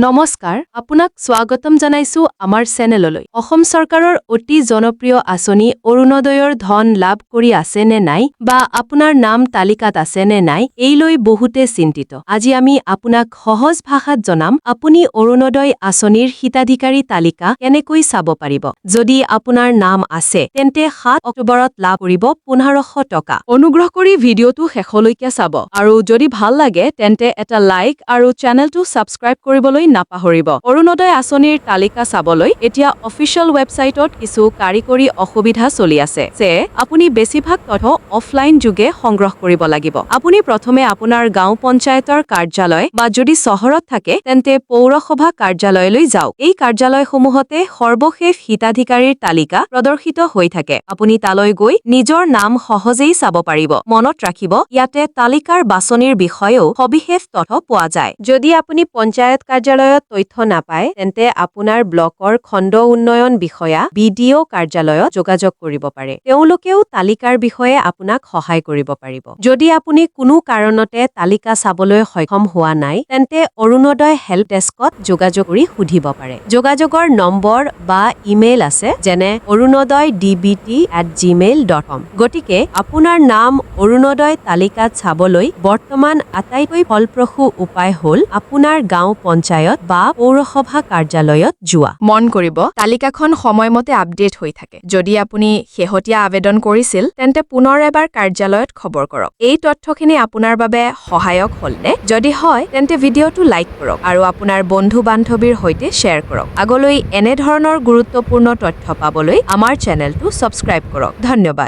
নমস্কাৰ, আপোনাক স্বাগতম জনাইছো আমাৰ চেনেললৈ। অসম চৰকাৰৰ অতি জনপ্ৰিয় আঁচনি অৰুণোদয়ৰ ধন লাভ কৰি আছে নে নাই বা আপোনাৰ নাম তালিকাত আছে নে নাই এই লৈ বহুতে চিন্তিত। আজি আমি আপোনাক সহজ ভাষাত জনাম আপুনি অৰুণোদয় আঁচনিৰ হিতাধিকাৰী তালিকা কেনেকৈ চাব পাৰিব। যদি আপোনাৰ নাম আছে তেন্তে 7 অক্টোবৰত লাভ কৰিব 1500 টকা। অনুগ্ৰহ কৰি ভিডিঅ'টো শেষলৈকে চাব আৰু যদি ভাল লাগে তেন্তে এটা লাইক আৰু চেনেলটো ছাবস্ক্ৰাইব কৰিবলৈ নাপাহৰিব। অৰুণোদয় আঁচনিৰ তালিকা চাবলৈ এতিয়া অফিচিয়েল ৱেবছাইটত কিছু কাৰিকৰী অসুবিধা চলি আছে যে আপুনি বেছিভাগ তথ্য অফলাইন যোগে সংগ্ৰহ কৰিব লাগিব। আপুনি প্ৰথমে আপোনাৰ গাঁও পঞ্চায়তৰ কাৰ্যালয় বা যদি চহৰত থাকে তেন্তে পৌৰসভা কাৰ্যালয়লৈ যাওক। এই কাৰ্যালয়সমূহতে সৰ্বশেষ হিতাধিকাৰীৰ তালিকা প্ৰদৰ্শিত হৈ থাকে। আপুনি তালৈ গৈ নিজৰ নাম সহজেই চাব পাৰিব। মনত ৰাখিব ইয়াতে তালিকাৰ বাছনিৰ বিষয়েও সবিশেষ তথ্য পোৱা যায়। যদি আপুনি পঞ্চায়ত কাৰ্যালয়ত তথ্য নাপায় তেন্তে আপোনাৰ ব্লকৰ খণ্ড উন্নয়ন বিষয়া BDO কাৰ্যালয়ত যোগাযোগ কৰিব পাৰে। তেওঁলোকেও তালিকাৰ বিষয়ে আপোনাক সহায় কৰিব পাৰিব। যদি আপুনি কোনো কাৰণতে তালিকা চাবলৈ সক্ষম হোৱা নাই তেন্তে অৰুণোদয় হেল্প ডেস্কত যোগাযোগ কৰি সুধিব পাৰে। যোগাযোগৰ নম্বৰ বা ইমেইল আছে যেনে orunodoi@gmail.com। গতিকে আপোনাৰ নাম অৰুণোদয় তালিকাত চাবলৈ বৰ্তমান আটাইতকৈ ফলপ্ৰসূ উপায় হ'ল আপোনাৰ গাঁও পঞ্চায়ত বা পৌৰসভা কাৰ্যালয়ত যোৱা। মন কৰিব তালিকাখন সময়মতে আপডেট হৈ থাকে। যদি আপুনি শেহতীয়া আবেদন কৰিছিল তেন্তে পুনৰ এবাৰ কাৰ্যালয়ত খবৰ কৰক। এই তথ্যখিনি আপোনাৰ বাবে সহায়ক হ'লনে? যদি হয় তেন্তে ভিডিঅ'টো লাইক কৰক আৰু আপোনাৰ বন্ধু-বান্ধৱীৰ সৈতে শ্বেয়াৰ কৰক। আগলৈ এনে ধৰণৰ গুৰুত্বপূৰ্ণ তথ্য পাবলৈ আমাৰ চেনেলটো ছাবস্ক্ৰাইব কৰক। ধন্যবাদ।